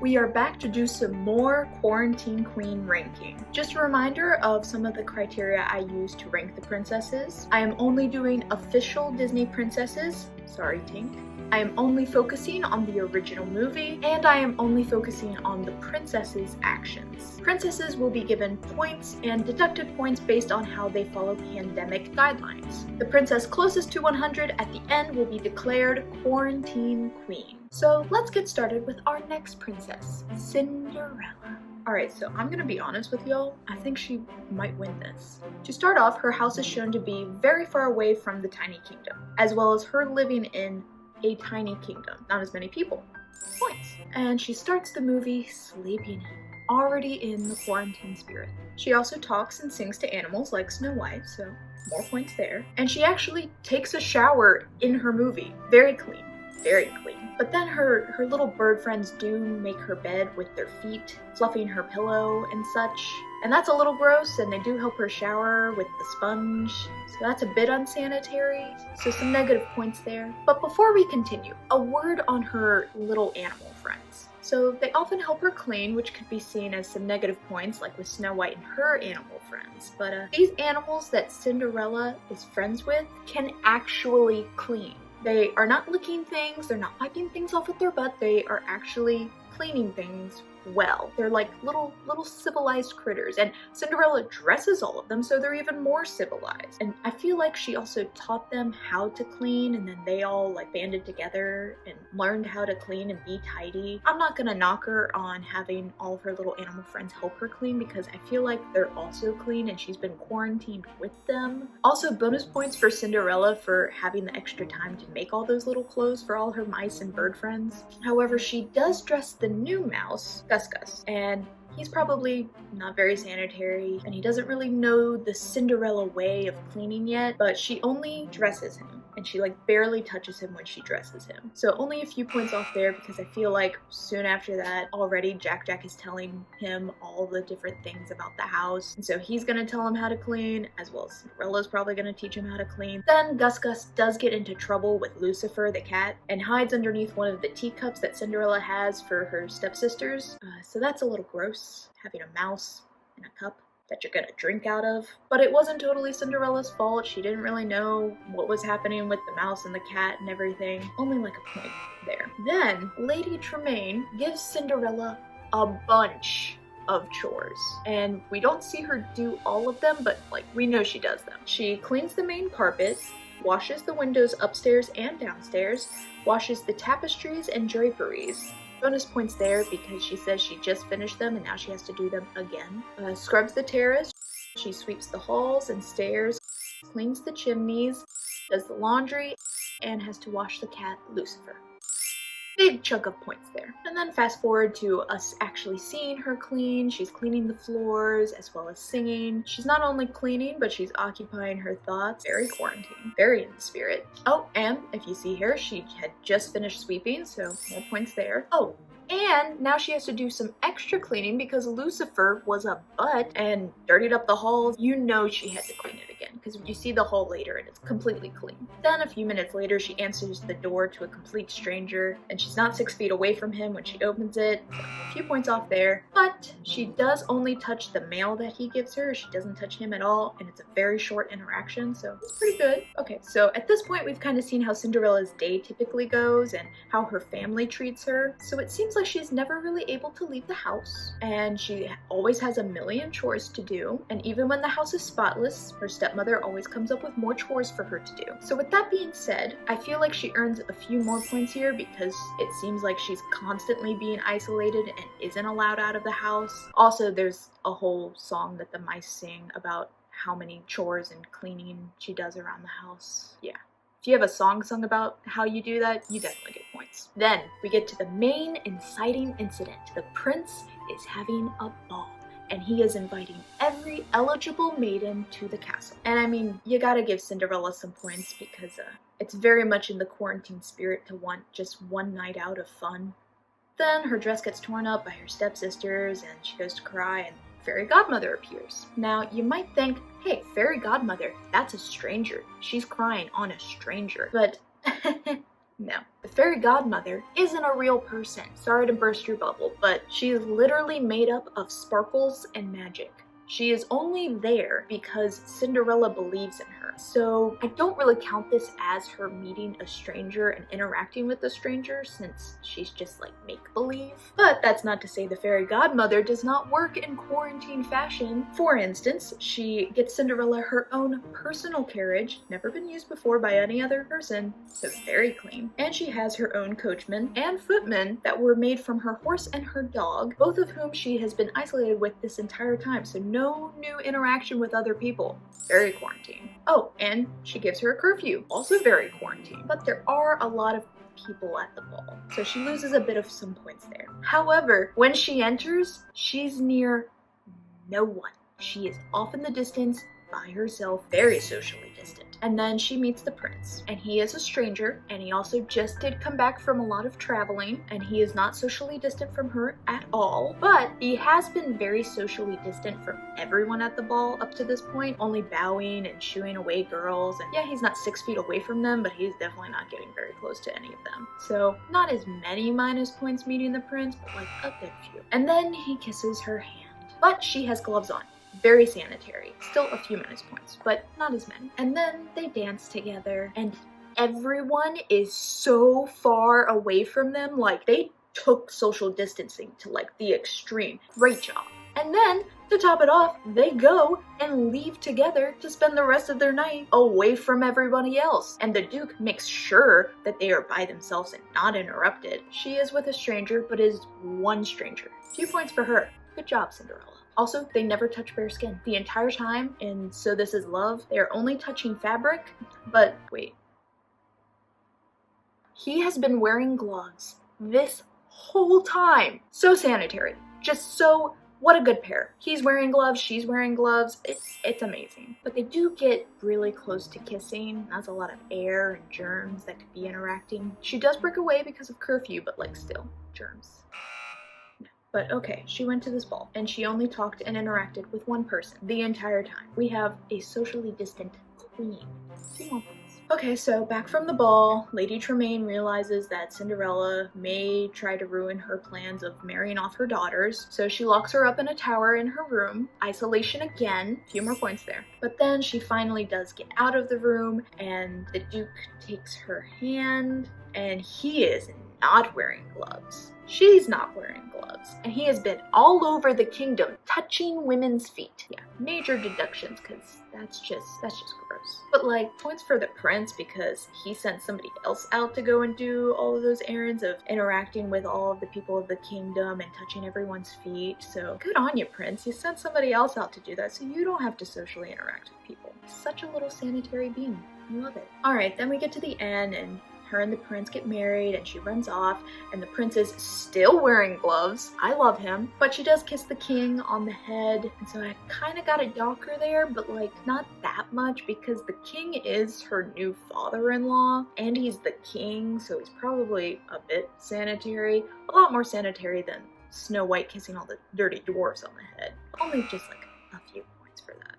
we are back to do some more Quarantine Queen ranking. Just a reminder of some of the criteria I use to rank the princesses. I am only doing official Disney princesses. Sorry, Tink. I am only focusing on the original movie, and I am only focusing on the princesses' actions. Princesses will be given points and deducted points based on how they follow pandemic guidelines. The princess closest to 100 at the end will be declared Quarantine Queen. So let's get started with our next princess, Cinderella. Alright, so I'm gonna be honest with y'all, I think she might win this. To start off, her house is shown to be very far away from the tiny kingdom, as well as her living in a tiny kingdom, not as many people. Points. And she starts the movie sleeping in, already in the quarantine spirit. She also talks and sings to animals like Snow White, so more points there. And she actually takes a shower in her movie. Very clean. Very clean. But then her little bird friends do make her bed with their feet, fluffing her pillow and such. And that's a little gross, and they do help her shower with the sponge. So that's a bit unsanitary. So some negative points there. But before we continue, a word on her little animal friends. So they often help her clean, which could be seen as some negative points, like with Snow White and her animal friends. But these animals that Cinderella is friends with can actually clean. They are not licking things, they're not wiping things off with their butt, they are actually cleaning things well. They're like little civilized critters, and Cinderella dresses all of them, so they're even more civilized. And I feel like she also taught them how to clean, and then they all like banded together and learned how to clean and be tidy. I'm not gonna knock her on having all of her little animal friends help her clean, because I feel like they're also clean and she's been quarantined with them. Also, bonus points for Cinderella for having the extra time to make all those little clothes for all her mice and bird friends. However, she does dress the new mouse, Gus, and he's probably not very sanitary, and he doesn't really know the Cinderella way of cleaning yet, but she only dresses him, and she like barely touches him when she dresses him. So only a few points off there, because I feel like soon after that already Jack is telling him all the different things about the house, and so he's gonna tell him how to clean, as well as Cinderella's probably gonna teach him how to clean. Then Gus does get into trouble with Lucifer the cat, and hides underneath one of the teacups that Cinderella has for her stepsisters, so that's a little gross, having a mouse in a cup that you're gonna drink out of. But it wasn't totally Cinderella's fault. She didn't really know what was happening with the mouse and the cat and everything. Only like a point there. Then Lady Tremaine gives Cinderella a bunch of chores, and we don't see her do all of them, but like we know she does them. She cleans the main carpet, washes the windows upstairs and downstairs, washes the tapestries and draperies. Bonus points there because she says she just finished them and now she has to do them again. Scrubs the terrace, she sweeps the halls and stairs, cleans the chimneys, does the laundry, and has to wash the cat Lucifer. Big chunk of points there. And then fast forward to us actually seeing her clean. She's cleaning the floors as well as singing. She's not only cleaning, but she's occupying her thoughts. Very quarantine, very in the spirit. Oh, and if you see here, she had just finished sweeping, so more points there. Oh, and now she has to do some extra cleaning because Lucifer was a butt and dirtied up the halls. You know she had to clean it again because you see the hall later and it's completely clean. Then a few minutes later, she answers the door to a complete stranger, and she's not 6 feet away from him when she opens it. So a few points off there, but she does only touch the mail that he gives her. She doesn't touch him at all, and it's a very short interaction, so it's pretty good. Okay, so at this point, we've kind of seen how Cinderella's day typically goes and how her family treats her. So it seems like she's never really able to leave the house, and she always has a million chores to do, and even when the house is spotless, her stepmother always comes up with more chores for her to do. So with that being said, I feel like she earns a few more points here because it seems like she's constantly being isolated and isn't allowed out of the house. Also, there's a whole song that the mice sing about how many chores and cleaning she does around the house. Yeah. If you have a song sung about how you do that, you definitely get points. Then we get to the main inciting incident. The prince is having a ball, and he is inviting every eligible maiden to the castle. And I mean, you gotta give Cinderella some points because it's very much in the quarantine spirit to want just one night out of fun. Then her dress gets torn up by her stepsisters, and she goes to cry, and Fairy Godmother appears. Now, you might think, hey, Fairy Godmother, that's a stranger. She's crying on a stranger. But No. The fairy godmother isn't a real person. Sorry to burst your bubble, but she is literally made up of sparkles and magic. She is only there because Cinderella believes in her. So I don't really count this as her meeting a stranger and interacting with a stranger, since she's just like make-believe. But that's not to say the fairy godmother does not work in quarantine fashion. For instance, she gets Cinderella her own personal carriage, never been used before by any other person, so very clean. And she has her own coachman and footman that were made from her horse and her dog, both of whom she has been isolated with this entire time, so no new interaction with other people. Very quarantine. Oh, and she gives her a curfew. Also very quarantine. But there are a lot of people at the ball, so she loses a bit of some points there. However, when she enters, she's near no one. She is off in the distance by herself, very socially distant. And then she meets the prince, and he is a stranger, and he also just did come back from a lot of traveling, and he is not socially distant from her at all, but he has been very socially distant from everyone at the ball up to this point, only bowing and shooing away girls. And yeah, he's not 6 feet away from them, but he's definitely not getting very close to any of them. So not as many minus points meeting the prince, but like a good few. And then he kisses her hand, but she has gloves on. Very sanitary. Still a few minus points, but not as many. And then they dance together, and everyone is so far away from them. Like, they took social distancing to like the extreme. Great job. And then, to top it off, they go and leave together to spend the rest of their night away from everybody else. And the Duke makes sure that they are by themselves and not interrupted. She is with a stranger, but is one stranger. Few points for her. Good job, Cinderella. Also, they never touch bare skin the entire time, and So This Is Love, they are only touching fabric. But wait. He has been wearing gloves this whole time. So sanitary. Just so, what a good pair. He's wearing gloves, she's wearing gloves. It's amazing. But they do get really close to kissing. That's a lot of air and germs that could be interacting. She does break away because of curfew, but like still, germs. But okay, she went to this ball, and she only talked and interacted with one person the entire time. We have a socially distant queen. 2 more points. Okay, so back from the ball, Lady Tremaine realizes that Cinderella may try to ruin her plans of marrying off her daughters, so she locks her up in a tower in her room. Isolation again. Few more points there. But then she finally does get out of the room, and the Duke takes her hand, and he is not wearing gloves. She's not wearing gloves, and he has been all over the kingdom touching women's feet. Yeah, major deductions, because that's just gross. But like, points for the prince because he sent somebody else out to go and do all of those errands of interacting with all of the people of the kingdom and touching everyone's feet. So good on you, prince. You sent somebody else out to do that, so you don't have to socially interact with people. Such a little sanitary being. Love it. All right, then we get to the end, and her and the prince get married, and she runs off, and the prince is still wearing gloves. I love him. But she does kiss the king on the head, and so I kind of got a darker there, but like not that much, because the king is her new father-in-law, and he's the king, so he's probably a bit sanitary. A lot more sanitary than Snow White kissing all the dirty dwarfs on the head. Only just like a few points for that.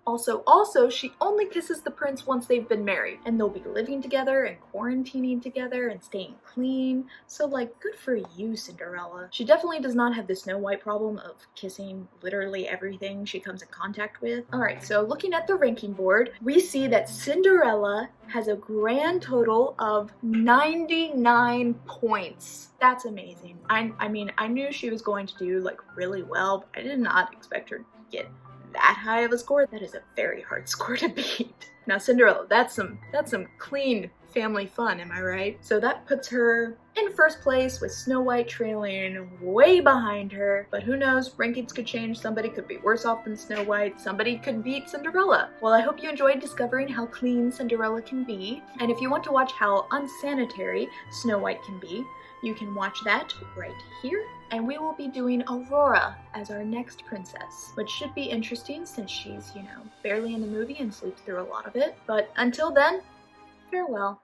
Also, she only kisses the prince once they've been married, and they'll be living together and quarantining together and staying clean. So like, good for you, Cinderella. She definitely does not have the Snow White problem of kissing literally everything she comes in contact with. Alright, so looking at the ranking board, we see that Cinderella has a grand total of 99 points. That's amazing. I mean, I knew she was going to do like really well, but I did not expect her to get that high of a score. That is a very hard score to beat. Now Cinderella, that's some clean family fun, am I right? So that puts her in first place with Snow White trailing way behind her. But who knows, rankings could change. Somebody could be worse off than Snow White. Somebody could beat Cinderella. Well, I hope you enjoyed discovering how clean Cinderella can be. And if you want to watch how unsanitary Snow White can be, you can watch that right here. And we will be doing Aurora as our next princess, which should be interesting since she's, you know, barely in the movie and sleeps through a lot of it. But until then, farewell.